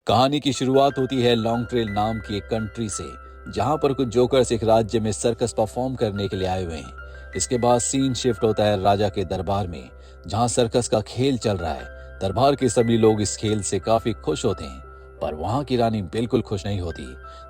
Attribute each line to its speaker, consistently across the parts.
Speaker 1: कहानी की शुरुआत होती है लॉन्ग ट्रेल नाम की एक कंट्री से, जहां पर कुछ जोकर्स एक राज्य में सर्कस परफॉर्म करने के लिए आए हुए हैं। इसके बाद सीन शिफ्ट होता है राजा के दरबार में, जहां सर्कस का खेल चल रहा है। दरबार के सभी लोग इस खेल से काफी खुश होते हैं, पर वहां की रानी बिल्कुल खुश नहीं होती।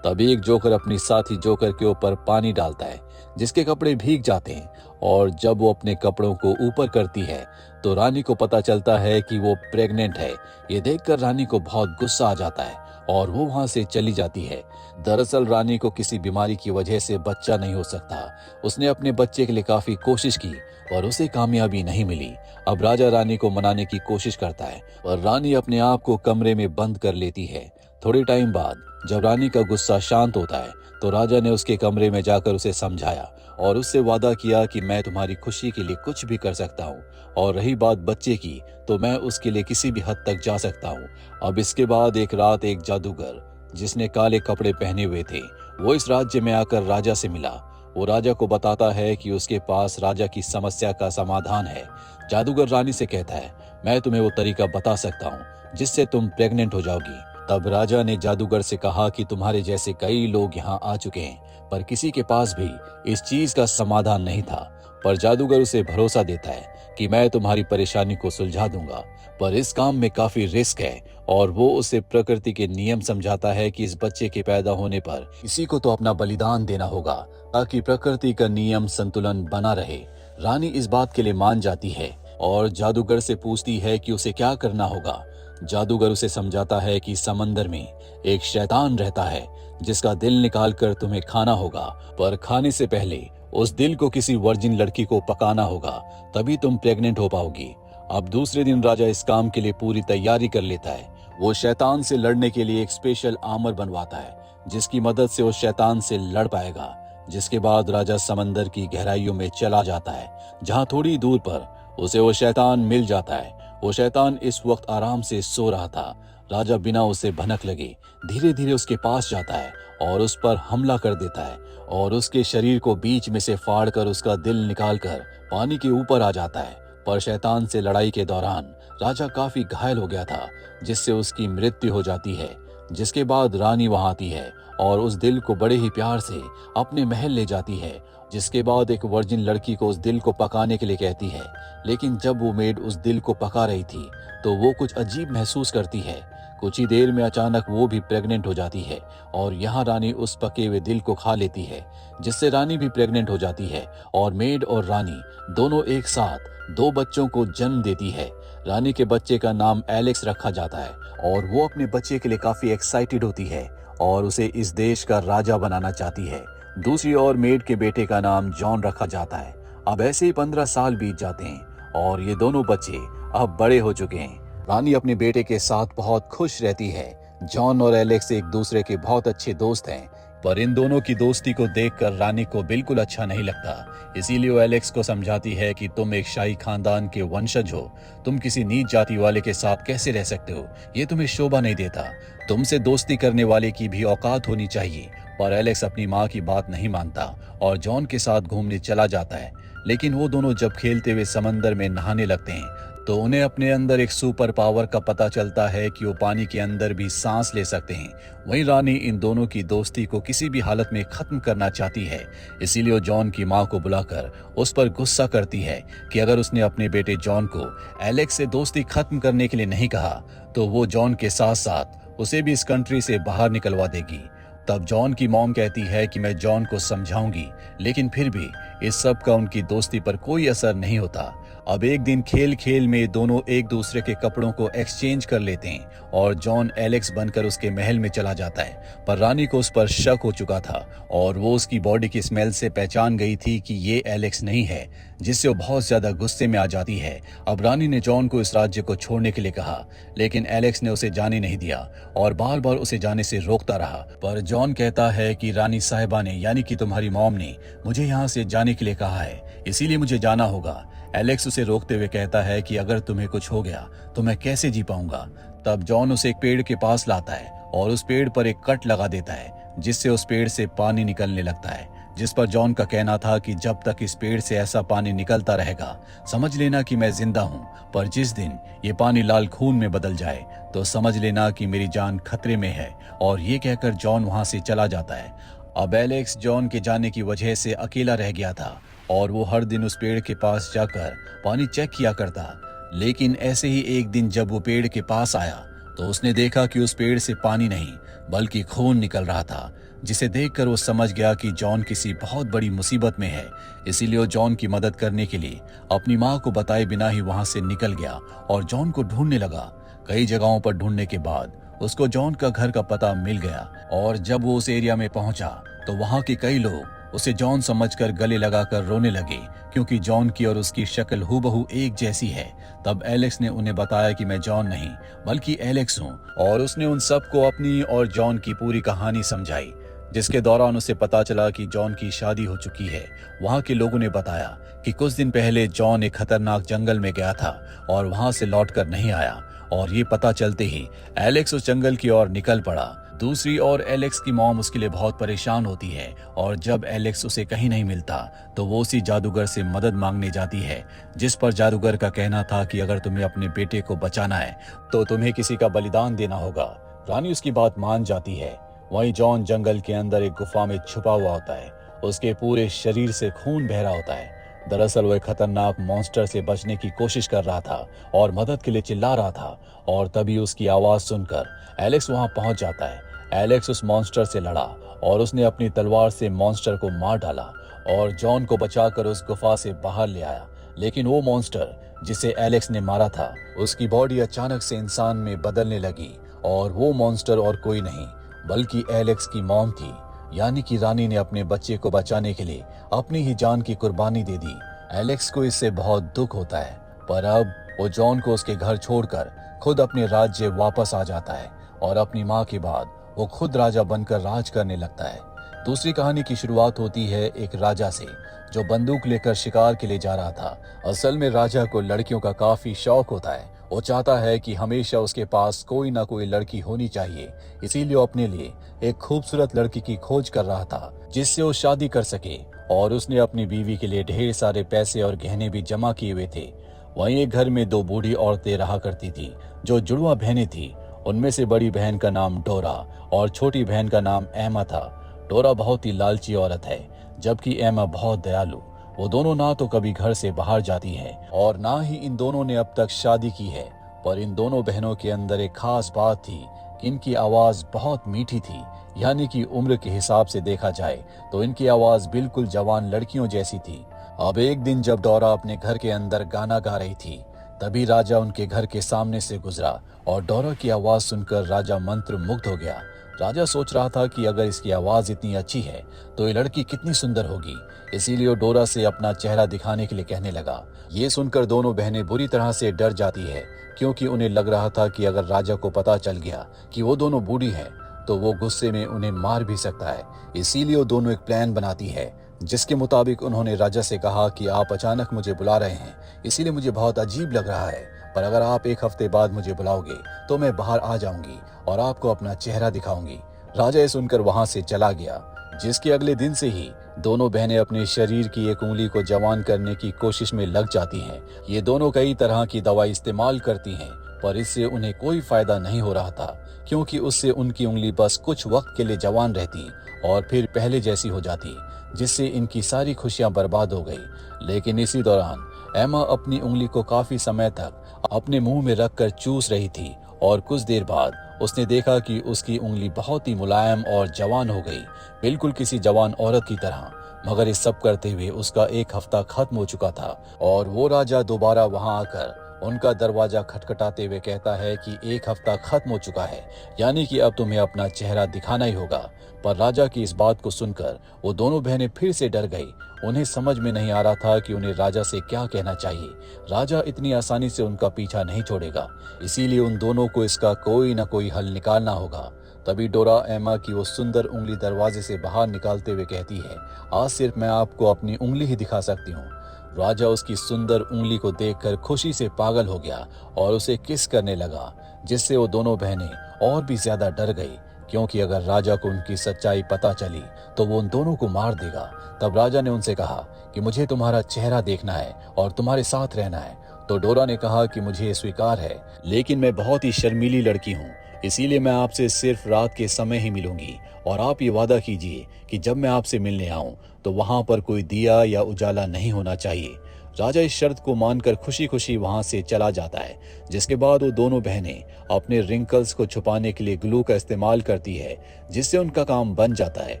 Speaker 1: तभी एक जोकर अपनी साथी जोकर के ऊपर पानी डालता है, जिसके कपड़े भीग जाते हैं। और जब वो अपने कपड़ों को ऊपर करती है तो रानी को पता चलता है कि वो प्रेग्नेंट है। ये देखकर रानी को बहुत गुस्सा आ जाता है और वो वहां से चली जाती है। दरअसल रानी को किसी बीमारी की वजह से बच्चा नहीं हो सकता। उसने अपने बच्चे के लिए काफी कोशिश की और उसे कामयाबी नहीं मिली। अब राजा रानी को मनाने की कोशिश करता है, पर रानी अपने आप को कमरे में बंद कर लेती है। थोड़े टाइम बाद जब रानी का गुस्सा शांत होता है तो राजा ने उसके कमरे में जाकर उसे समझाया और उससे वादा किया कि मैं तुम्हारी खुशी के लिए कुछ भी कर सकता हूँ, और रही बात बच्चे की तो मैं उसके लिए किसी भी हद तक जा सकता हूँ। अब इसके बाद एक रात एक जादूगर जिसने काले कपड़े पहने हुए थे, वो इस राज्य में आकर राजा से मिला। वो राजा को बताता है कि उसके पास राजा की समस्या का समाधान है। जादूगर रानी से कहता है, मैं तुम्हें वो तरीका बता सकता हूँ जिससे तुम प्रेग्नेंट हो जाओगी। तब राजा ने जादूगर से कहा कि तुम्हारे जैसे कई लोग यहाँ आ चुके हैं, पर किसी के पास भी इस चीज का समाधान नहीं था। पर जादूगर उसे भरोसा देता है कि मैं तुम्हारी परेशानी को सुलझा दूंगा, पर इस काम में काफी रिस्क है। और वो उसे प्रकृति के नियम समझाता है कि इस बच्चे के पैदा होने पर किसी को तो अपना बलिदान देना होगा, ताकि प्रकृति का नियम संतुलन बना रहे। रानी इस बात के लिए मान जाती है और जादूगर से पूछती है कि उसे क्या करना होगा। जादूगर उसे समझाता है कि समंदर में एक शैतान रहता है जिसका दिल निकाल कर तुम्हें खाना होगा, पर खाने से पहले उस दिल को किसी वर्जिन लड़की को पकाना होगा, तभी तुम प्रेग्नेंट हो पाओगी। अब दूसरे दिन राजा इस काम के लिए पूरी तैयारी कर लेता है। वो शैतान से लड़ने के लिए एक स्पेशल आर्मर बनवाता है, जिसकी मदद से वो शैतान से लड़ पाएगा। जिसके बाद राजा समंदर की गहराइयों में चला जाता है, जहाँ थोड़ी दूर पर उसे वो शैतान मिल जाता है। वो शैतान इस वक्त आराम से सो रहा था। राजा बिना उसे भनक लगे धीरे धीरे उसके पास जाता है और उस पर हमला कर देता है, और उसके शरीर को बीच में से फाड़ कर उसका दिल निकालकर पानी के ऊपर आ जाता है। पर शैतान से लड़ाई के दौरान राजा काफी घायल हो गया था, जिससे उसकी मृत्यु हो जाती है। जिसके बाद रानी वहां आती है और उस दिल को बड़े ही प्यार से अपने महल ले जाती है। जिसके बाद एक वर्जिन लड़की को उस दिल को पकाने के लिए कहती है, लेकिन जब वो मेड उस दिल को पका रही थी तो वो कुछ अजीब महसूस करती है। कुछ ही देर में अचानक वो भी प्रेग्नेंट हो जाती है और यहाँ रानी उस पके हुए दिल को खा लेती है, जिससे रानी भी प्रेग्नेंट हो जाती है और मेड और रानी दोनों एक साथ 2 बच्चों को जन्म देती है। रानी के बच्चे का नाम एलेक्स रखा जाता है और वो अपने बच्चे के लिए काफी एक्साइटेड होती है और उसे इस देश का राजा बनाना चाहती है। दूसरी ओर मेड के बेटे का नाम जॉन रखा जाता है। अब ऐसे ही 15 साल बीत जाते हैं और ये दोनों बच्चे अब बड़े हो चुके हैं। रानी अपने बेटे के साथ बहुत खुश रहती है। जॉन और एलेक्स एक दूसरे के बहुत अच्छे दोस्त हैं, पर इन दोनों की दोस्ती को देखकर रानी को बिल्कुल अच्छा नहीं लगता। इसीलिए वो एलेक्स को समझाती है कि तुम एक शाही खानदान के वंशज हो, तुम किसी नीच जाति वाले के साथ कैसे रह सकते हो, ये तुम्हें शोभा नहीं देता। तुमसे दोस्ती करने वाले की भी औकात होनी चाहिए। पर एलेक्स अपनी माँ की बात नहीं मानता और जॉन के साथ घूमने चला जाता है। लेकिन वो दोनों जब खेलते हुए समंदर में नहाने लगते हैं तो उन्हें अपने अंदर एक सुपर पावर का पता चलता है कि वो पानी के अंदर भी सांस ले सकते हैं। वहीं रानी इन दोनों की दोस्ती को किसी भी हालत में खत्म करना चाहती है। इसीलिए वो जॉन की माँ को बुलाकर उस पर गुस्सा करती है कि अगर उसने अपने बेटे जॉन को एलेक्स से दोस्ती खत्म करने के लिए नहीं कहा तो वो जॉन के साथ साथ उसे भी इस कंट्री से बाहर निकलवा देगी। तब जॉन की मॉम कहती है कि मैं जॉन को समझाऊंगी, लेकिन फिर भी इस सब का उनकी दोस्ती पर कोई असर नहीं होता। अब एक दिन खेल खेल में दोनों एक दूसरे के कपड़ों को एक्सचेंज कर लेते हैं और जॉन एलेक्स बनकर उसके महल में चला जाता है। पर रानी को उस पर शक हो चुका था और वो उसकी बॉडी की स्मेल से पहचान गई थी कि ये एलेक्स नहीं है, जिससे वो बहुत ज्यादा गुस्से में आ जाती है। अब रानी ने जॉन को इस राज्य को छोड़ने के लिए कहा, लेकिन एलेक्स ने उसे जाने नहीं दिया और बार बार उसे जाने से रोकता रहा। पर जॉन कहता है कि रानी साहिबा ने यानी कि तुम्हारी मॉम ने मुझे यहाँ से जाने के लिए कहा है, इसीलिए मुझे जाना होगा। एलेक्स उसे रोकते हुए कहता है कि अगर तुम्हें कुछ हो गया तो मैं कैसे जी पाऊंगा। तब जॉन उसे एक पेड़ के पास लाता है और उस पेड़ पर एक कट लगा देता है, जिससे उस पेड़ से पानी निकलने लगता है। जिस पर जॉन का कहना था कि जब तक इस पेड़ से ऐसा पानी निकलता रहेगा समझ लेना कि मैं जिंदा हूँ, पर जिस दिन ये पानी लाल खून में बदल जाए तो समझ लेना कि मेरी जान खतरे में है। और ये कहकर जॉन वहां से चला जाता है। अब एलेक्स जॉन के जाने की वजह से अकेला रह गया था और वो हर दिन उस पेड़ के पास जाकर पानी चेक किया करता। लेकिन ऐसे ही एक दिन जब वो पेड़ के पास आया तो उसने देखा कि उस पेड़ से पानी नहीं बल्कि खून निकल रहा था, जिसे देखकर वो समझ गया कि जॉन किसी बहुत बड़ी मुसीबत में है। इसीलिए वो जॉन की मदद करने के लिए अपनी माँ को बताए बिना ही वहां से निकल गया और जॉन को ढूंढने लगा। कई जगहों पर ढूंढने के बाद उसको जॉन का घर का पता मिल गया और जब वो उस एरिया में पहुंचा तो वहां के कई लोग उसे जॉन समझकर गले लगाकर रोने लगे, क्योंकि जॉन की और उसकी शक्ल हूबहू एक जैसी है। तब एलेक्स ने उन्हें बताया कि मैं जॉन नहीं बल्कि एलेक्स हूँ, और उसने उन सबको अपनी और जॉन की पूरी कहानी समझाई, जिसके दौरान उसे पता चला कि जॉन की शादी हो चुकी है। वहां के लोगों ने बताया कि कुछ दिन पहले जॉन एक खतरनाक जंगल में गया था और वहां से लौटकर नहीं आया, और ये पता चलते ही एलेक्स उस जंगल की ओर निकल पड़ा। दूसरी ओर एलेक्स की मॉम उसके लिए बहुत परेशान होती है और जब एलेक्स उसे कहीं नहीं मिलता तो वो उसी जादूगर से मदद मांगने जाती है, जिस पर जादूगर का कहना था कि अगर तुम्हें अपने बेटे को बचाना है तो तुम्हें किसी का बलिदान देना होगा। रानी उसकी बात मान जाती है। वहीं जॉन जंगल के अंदर एक गुफा में छुपा हुआ होता है। उसके पूरे शरीर से खून बह रहा होता है। दरअसल वो एक खतरनाक मॉन्स्टर से बचने की कोशिश कर रहा था और मदद के लिए चिल्ला रहा था, और तभी उसकी आवाज सुनकर एलेक्स वहां पहुंच जाता है। एलेक्स उस मॉन्स्टर से लड़ा और उसने अपनी तलवार से मॉन्स्टर को मार डाला और जॉन को बचाकर उस गुफा से बाहर ले आया। लेकिन वो मॉन्स्टर जिसे एलेक्स ने मारा था, उसकी बॉडी अचानक से इंसान में बदलने लगी, और वो मॉन्स्टर और कोई नहीं बल्कि एलेक्स की मॉम थी। यानी कि रानी ने अपने बच्चे को बचाने के लिए अपनी ही जान की कुर्बानी दे दी। एलेक्स को इससे बहुत दुख होता है, पर अब वो जॉन को उसके घर छोड़कर खुद अपने राज्य वापस आ जाता है और अपनी माँ के बाद वो खुद राजा बनकर राज करने लगता है। दूसरी कहानी की शुरुआत होती है एक राजा से जो बंदूक लेकर शिकार के लिए जा रहा था। असल में राजा को लड़कियों का काफी शौक होता है। वो चाहता है कि हमेशा उसके पास कोई ना कोई लड़की होनी चाहिए, इसीलिए वो अपने लिए एक खूबसूरत लड़की की खोज कर रहा था जिससे वो शादी कर सके, और उसने अपनी बीवी के लिए ढेर सारे पैसे और गहने भी जमा किए हुए थे। वहीं एक घर में दो बूढ़ी औरतें रहा करती थी जो जुड़वा बहनें थी। उनमें से बड़ी बहन का नाम डोरा और छोटी बहन का नाम एमा था। डोरा बहुत ही लालची औरत है, जबकि एमा बहुत दयालु। वो दोनों ना तो कभी घर से बाहर जाती है और ना ही इन दोनों ने अब तक शादी की है। पर इन दोनों बहनों के अंदर एक खास बात थी कि इनकी आवाज बहुत मीठी थी। यानी कि उम्र के हिसाब से देखा जाए तो इनकी आवाज बिल्कुल जवान लड़कियों जैसी थी। अब एक दिन जब डोरा अपने घर के अंदर गाना गा रही थी, तभी राजा उनके घर के सामने से गुजरा और डोरा की आवाज सुनकर राजा मंत्र मुग्ध हो गया। राजा सोच रहा था कि अगर इसकी आवाज इतनी अच्छी है तो ये लड़की कितनी सुंदर होगी, इसीलिए वो डोरा से अपना चेहरा दिखाने के लिए कहने लगा। ये सुनकर दोनों बहनें बुरी तरह से डर जाती है, क्योंकि उन्हें लग रहा था कि अगर राजा को पता चल गया कि वो दोनों बूढ़ी हैं तो वो गुस्से में उन्हें मार भी सकता है। इसीलिए वो दोनों एक प्लान बनाती है, जिसके मुताबिक उन्होंने राजा से कहा कि आप अचानक मुझे बुला रहे हैं, इसीलिए मुझे बहुत अजीब लग रहा है, पर अगर आप एक हफ्ते बाद मुझे बुलाओगे तो मैं बाहर आ जाऊंगी और आपको अपना चेहरा दिखाऊंगी। राजा ये सुनकर वहां से चला गया, जिसके अगले दिन से ही दोनों बहनें अपने शरीर की एक उंगली को जवान करने की कोशिश में लग जाती हैं। ये दोनों कई तरह की दवाई इस्तेमाल करती हैं, पर इससे उन्हें कोई फायदा नहीं हो रहा था, क्योंकि उससे उनकी उंगली बस कुछ वक्त के लिए जवान रहती और फिर पहले जैसी हो जाती, जिससे इनकी सारी खुशियां बर्बाद हो गई। लेकिन इसी दौरान एमा अपनी उंगली को काफी समय तक अपने मुंह में रखकर चूस रही थी, और कुछ देर बाद उसने देखा कि उसकी उंगली बहुत ही मुलायम और जवान हो गई, बिल्कुल किसी जवान औरत की तरह। मगर इस सब करते हुए उसका एक हफ्ता खत्म हो चुका था और वो राजा दोबारा वहां आकर उनका दरवाजा खटखटाते हुए कहता है कि एक हफ्ता खत्म हो चुका है, यानी कि अब तुम्हें अपना चेहरा दिखाना ही होगा। पर राजा की इस बात को सुनकर वो दोनों बहनें फिर से डर गई। उन्हें समझ में नहीं आ रहा था कि उन्हें राजा से क्या कहना चाहिए। राजा इतनी आसानी से उनका पीछा नहीं छोड़ेगा, इसीलिए उन दोनों को इसका कोई ना कोई हल निकालना होगा। तभी डोरा एमा की वो सुंदर उंगली दरवाजे से बाहर निकालते हुए कहती है, आज सिर्फ मैं आपको अपनी उंगली ही दिखा सकती हूँ। राजा उसकी सुंदर उंगली को देखकर खुशी से पागल हो गया और उसे किस करने लगा, जिससे वो दोनों बहनें और भी ज्यादा डर गई, क्योंकि अगर राजा को उनकी सच्चाई पता चली तो वो उन दोनों को मार देगा। तब राजा ने उनसे कहा कि मुझे तुम्हारा चेहरा देखना है और तुम्हारे साथ रहना है। तो डोरा ने कहा कि मुझे ये स्वीकार है, लेकिन मैं बहुत ही शर्मीली लड़की हूँ, इसीलिए मैं आपसे सिर्फ रात के समय ही मिलूंगी। और आप ये वादा कीजिए कि जब मैं आपसे मिलने आऊं तो वहां पर कोई दिया या उजाला नहीं होना चाहिए। राजा इस शर्त को मानकर खुशी खुशी वहां से चला जाता है, जिसके बाद वो दोनों बहनें अपने रिंकल्स को छुपाने के लिए ग्लू का इस्तेमाल करती है, जिससे उनका काम बन जाता है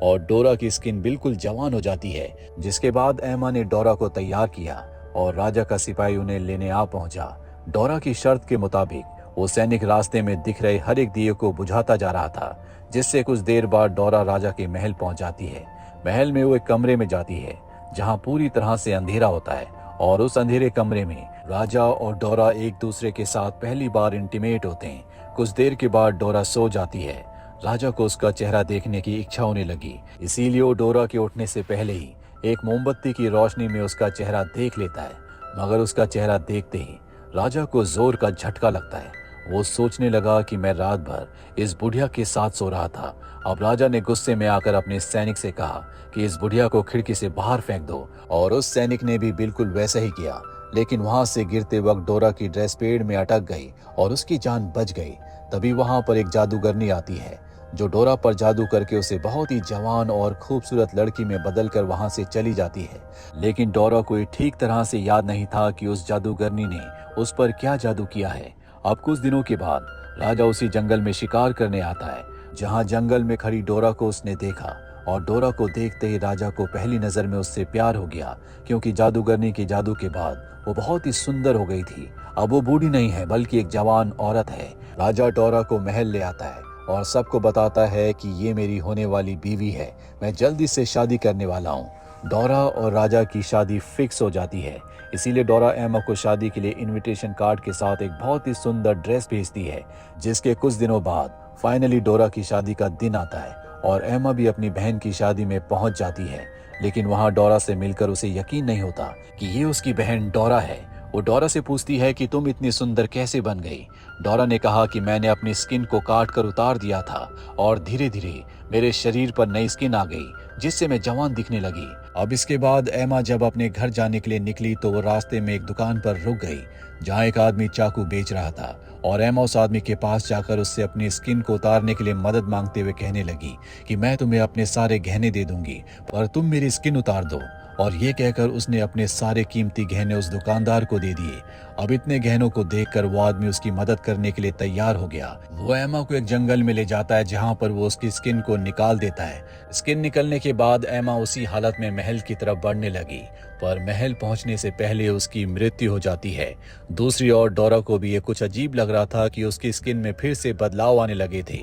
Speaker 1: और डोरा की स्किन बिल्कुल जवान हो जाती है। जिसके बाद एमा ने डोरा को तैयार किया और राजा का सिपाही उन्हें लेने आ पहुंचा। डोरा की शर्त के मुताबिक वो सैनिक रास्ते में दिख रहे हर एक दिए को बुझाता जा रहा था, जिससे कुछ देर बाद डोरा राजा के महल पहुंच जाती है। महल में वो एक कमरे में जाती है जहां पूरी तरह से अंधेरा होता है, और उस अंधेरे कमरे में राजा और डोरा एक दूसरे के साथ पहली बार इंटीमेट होते हैं। कुछ देर के बाद डोरा सो जाती है। राजा को उसका चेहरा देखने की इच्छा होने लगी, इसीलिए वो डोरा के उठने से पहले ही एक मोमबत्ती की रोशनी में उसका चेहरा देख लेता है। मगर उसका चेहरा देखते ही राजा को जोर का झटका लगता है। वो सोचने लगा कि मैं रात भर इस बुढ़िया के साथ सो रहा था। अब राजा ने गुस्से में आकर अपने सैनिक से कहा कि इस बुढ़िया को खिड़की से बाहर फेंक दो, और उस सैनिक ने भी बिल्कुल वैसा ही किया। लेकिन वहां से गिरते वक्त डोरा की ड्रेस पेड़ में अटक गई और उसकी जान बच गई। तभी वहां पर एक जादूगरनी आती है, जो डोरा पर जादू करके उसे बहुत ही जवान और खूबसूरत लड़की में बदलकर वहां से चली जाती है। लेकिन डोरा को ये ठीक तरह से याद नहीं था कि उस जादूगरनी ने उस पर क्या जादू किया है। अब कुछ दिनों के बाद राजा उसी जंगल में शिकार करने आता है, जहां जंगल में खड़ी डोरा को उसने देखा, और डोरा को देखते ही राजा को पहली नजर में उससे प्यार हो गया, क्योंकि जादूगरनी के जादू के बाद वो बहुत ही सुंदर हो गई थी। अब वो बूढ़ी नहीं है बल्कि एक जवान औरत है। राजा डोरा को महल ले आता है और सबको बताता है कि ये मेरी होने वाली बीवी है, मैं जल्दी से शादी करने वाला हूँ। डोरा और राजा की शादी फिक्स हो जाती है, इसीलिए डोरा एमा को शादी के लिए इनविटेशन कार्ड के साथ एक बहुत ही सुंदर ड्रेस भेजती है। जिसके कुछ दिनों बाद फाइनली डोरा की शादी का दिन आता है और एमा भी अपनी बहन की शादी में पहुंच जाती है। लेकिन वहां डोरा से मिलकर उसे यकीन नहीं होता कि ये उसकी बहन डोरा है। वो डोरा से पूछती है कि तुम इतनी सुंदर कैसे बन गई। डोरा ने कहा कि मैंने अपनी स्किन को काट कर उतार दिया था और धीरे धीरे मेरे शरीर पर नई स्किन आ गई, जिससे मैं जवान दिखने लगी। अब इसके बाद एमा जब अपने घर जाने के लिए निकली तो वो रास्ते में एक दुकान पर रुक गई, जहाँ एक आदमी चाकू बेच रहा था, और एमा उस आदमी के पास जाकर उससे अपनी स्किन को उतारने के लिए मदद मांगते हुए कहने लगी कि मैं तुम्हें अपने सारे गहने दे दूंगी, पर तुम मेरी स्किन उतार दो। और ये कहकर उसने अपने सारे कीमती गहने उस दुकानदार को दे दिए। अब इतने गहनों को देखकर वो आदमी उसकी मदद करने के लिए तैयार हो गया। वो एमा को एक जंगल में ले जाता है, जहां पर वो उसकी स्किन को निकाल देता है। स्किन निकलने के बाद एमा उसी हालत में महल की तरफ बढ़ने लगी, पर महल पहुंचने से पहले उसकी मृत्यु हो जाती है। दूसरी ओर डोरा को भी ये कुछ अजीब लग रहा था कि उसकी स्किन में फिर से बदलाव आने लगे थे,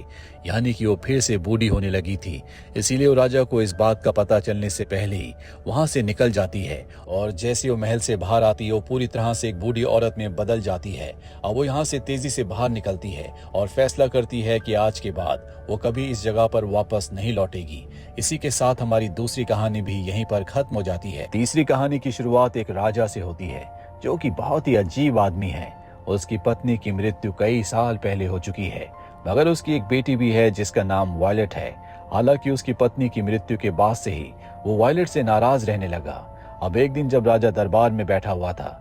Speaker 1: यानी कि वो फिर से बूढ़ी होने लगी थी। इसीलिए वो राजा को इस बात का पता चलने से पहले ही वहां से निकल जाती है, और जैसे वो महल से बाहर आती है वो पूरी तरह से एक बूढ़ी औरत में बदल जाती है। अब वो यहाँ से तेजी से बाहर निकलती है और फैसला करती है कि आज के बाद वो कभी इस जगह पर वापस नहीं लौटेगी। इसी के साथ हमारी दूसरी कहानी भी यहीं पर खत्म हो जाती है। तीसरी कहानी की शुरुआत एक राजा से होती है, जो कि बहुत ही अजीब आदमी है। उसकी पत्नी की मृत्यु कई साल पहले हो चुकी है, मगर उसकी एक बेटी भी है जिसका नाम वायलेट है। हालांकि उसकी पत्नी की मृत्यु के बाद से ही वो वायलेट से नाराज रहने लगा। अब एक दिन जब राजा दरबार में बैठा हुआ था,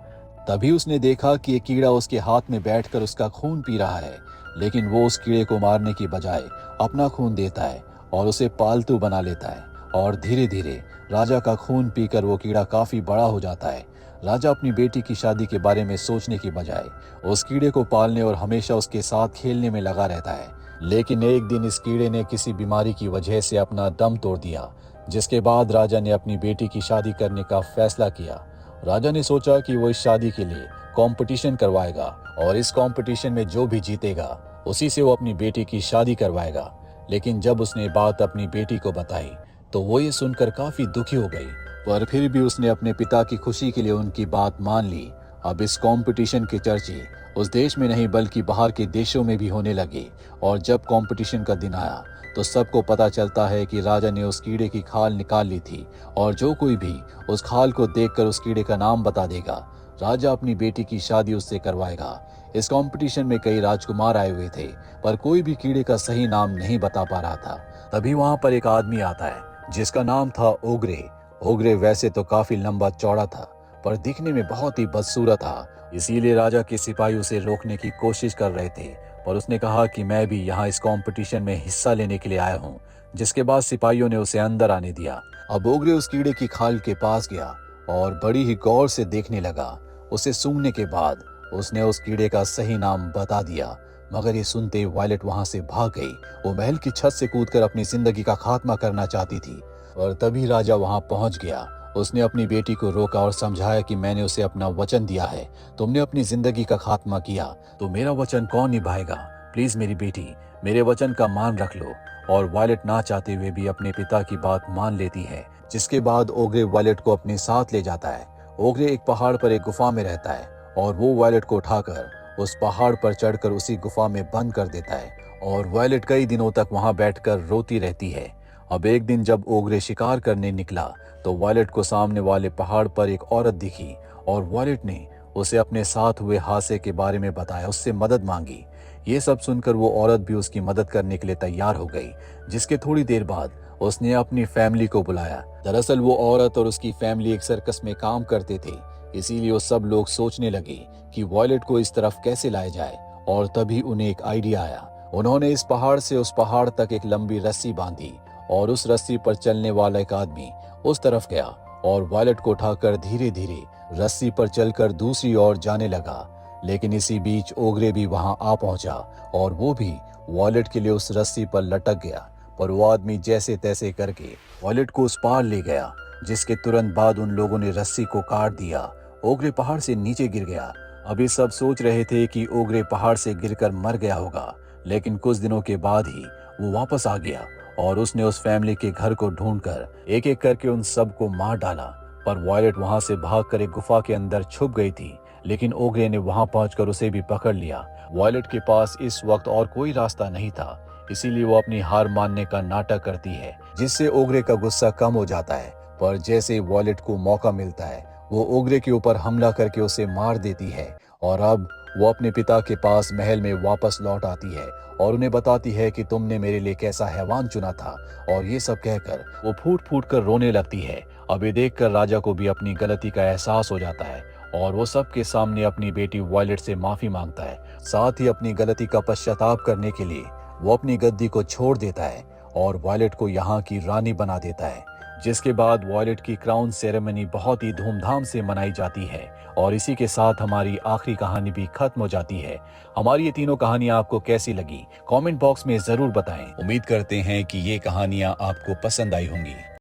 Speaker 1: तभी उसने देखा कि एक कीड़ा उसके हाथ में बैठकर उसका खून पी रहा है। लेकिन वो उस कीड़े को मारने की बजाय अपना खून देता है और उसे पालतू बना लेता है, और धीरे धीरे राजा का खून पीकर वो कीड़ा काफी बड़ा हो जाता है। राजा अपनी बेटी की शादी के बारे में सोचने की बजाय उस कीड़े को पालने और हमेशा उसके साथ खेलने में लगा रहता है। लेकिन एक दिन इस कीड़े ने किसी बीमारी की वजह से अपना दम तोड़ दिया, जिसके बाद राजा ने अपनी बेटी की शादी करने का फैसला किया। राजा ने सोचा कि वो इस शादी के लिए कंपटीशन करवाएगा, और इस कंपटीशन में जो भी जीतेगा उसी से वो अपनी बेटी की शादी करवाएगा। लेकिन जब उसने बात अपनी बेटी को बताई तो वो ये सुनकर काफी दुखी हो गई, पर फिर भी उसने अपने पिता की खुशी के लिए उनकी बात मान ली। अब इस कंपटीशन के चर्चे उस देश में नहीं बल्कि बाहर के देशों में भी होने लगे, और जब कंपटीशन का दिन आया तो सबको पता चलता है कि राजा ने उस कीड़े की खाल निकाल ली थी, और जो कोई भी उस खाल को देखकर उस कीड़े का नाम बता देगा, राजा अपनी बेटी की शादी उससे करवाएगा। इस कंपटीशन में कई राजकुमार आए हुए थे, पर कोई भी कीड़े का सही नाम नहीं बता पा रहा था। तभी वहां पर एक आदमी आता है जिसका नाम था ओग्रे। ओग्रे वैसे तो काफी लंबा चौड़ा था, पर दिखने में बहुत ही बदसूरत था। इसीलिए राजा के सिपाही उसे रोकने की कोशिश कर रहे थे, पर उसने कहा कि मैं भी यहाँ इस कंपटीशन में हिस्सा लेने के लिए आया हूँ। जिसके बाद सिपाहियों ने उसे अंदर आने दिया। अब ओग्रे उस कीड़े की खाल के पास गया और बड़ी ही गौर से देखने लगा। उसे सूंघने के बाद उसने उस कीड़े का सही नाम बता दिया, मगर ये सुनते वायलेट वहां से भाग गई। वो महल की छत से कूदकर अपनी जिंदगी का खात्मा करना चाहती थी, और तभी राजा वहां पहुंच गया। उसने अपनी बेटी को रोका और समझाया कि मैंने उसे अपना वचन दिया है, तुमने अपनी जिंदगी का खात्मा किया तो मेरा वचन कौन निभाएगा। प्लीज मेरी बेटी, मेरे वचन का मान रख लो। और वायलेट ना चाहते हुए भी अपने पिता की बात मान लेती है, जिसके बाद ओग्रे वायलेट को अपने साथ ले जाता है। ओग्रे एक पहाड़ पर एक गुफा में रहता है और वो वायलेट को उठाकर उस पहाड़ पर चढ़कर उसी गुफा में बंद कर देता है, और वायलेट कई दिनों तक वहां बैठकर रोती रहती है। अब एक दिन जब ओग्रे शिकार करने निकला तो वायलेट को सामने वाले पहाड़ पर एक औरत दिखी, और वायलेट ने उसे अपने साथ हुए हादसे के बारे में बताया, उससे मदद मांगी। ये सब सुनकर वो औरत भी उसकी मदद करने के लिए तैयार हो गई, जिसके थोड़ी देर बाद उसने अपनी फैमिली को बुलाया। दरअसल वो औरत और उसकी फैमिली एक सर्कस में काम करते थे, इसीलिए वो सब लोग सोचने लगे कि वायलेट को इस तरफ कैसे लाया जाए। और तभी उन्हें एक आइडिया आया। उन्होंने इस पहाड़ से उस पहाड़ तक एक लंबी रस्सी बांधी, और उस रस्सी पर चलने वाला एक आदमी उस तरफ गया और वायलेट को उठाकर धीरे धीरे रस्सी पर चलकर दूसरी ओर जाने लगा। लेकिन इसी बीच ओग्रे भी वहां आ पहुंचा, और वो भी वायलेट के लिए उस रस्सी पर लटक गया। पर वो आदमी जैसे तैसे करके वायलेट को उस पार ले गया, जिसके तुरंत बाद उन लोगों ने रस्सी को काट दिया। ओग्रे पहाड़ से नीचे गिर गया। अभी सब सोच रहे थे कि ओग्रे पहाड़ से गिरकर मर गया होगा, लेकिन कुछ दिनों के बाद ही वो वापस आ गया और उसने उस फैमिली के घर को ढूंढकर एक एक करके उन सब को मार डाला। पर वायलेट वहां से भागकर एक गुफा के अंदर छुप गई थी, लेकिन ओग्रे ने वहां पहुंचकर उसे भी पकड़ लिया। वायलेट के पास इस वक्त और कोई रास्ता नहीं था, इसीलिए वो अपनी हार मानने का नाटक करती है, जिससे ओग्रे का गुस्सा कम हो जाता है। पर जैसे वायलेट को मौका मिलता है, वो ओग्रे के ऊपर हमला करके उसे मार देती है। और अब वो अपने पिता के पास महल में वापस लौट आती है और उन्हें बताती है कि तुमने मेरे लिए कैसा हैवान चुना था। और ये सब कहकर वो फूट फूट कर रोने लगती है। अब ये देखकर राजा को भी अपनी गलती का एहसास हो जाता है, और वो सबके सामने अपनी बेटी वायलेट से माफी मांगता है। साथ ही अपनी गलती का पश्चाताप करने के लिए वो अपनी गद्दी को छोड़ देता है और वायलेट को यहाँ की रानी बना देता है। जिसके बाद वायलेट की क्राउन सेरेमनी बहुत ही धूमधाम से मनाई जाती है, और इसी के साथ हमारी आखिरी कहानी भी खत्म हो जाती है। हमारी ये तीनों कहानियां आपको कैसी लगी, कमेंट बॉक्स में जरूर बताएं। उम्मीद करते हैं कि ये कहानियां आपको पसंद आई होंगी।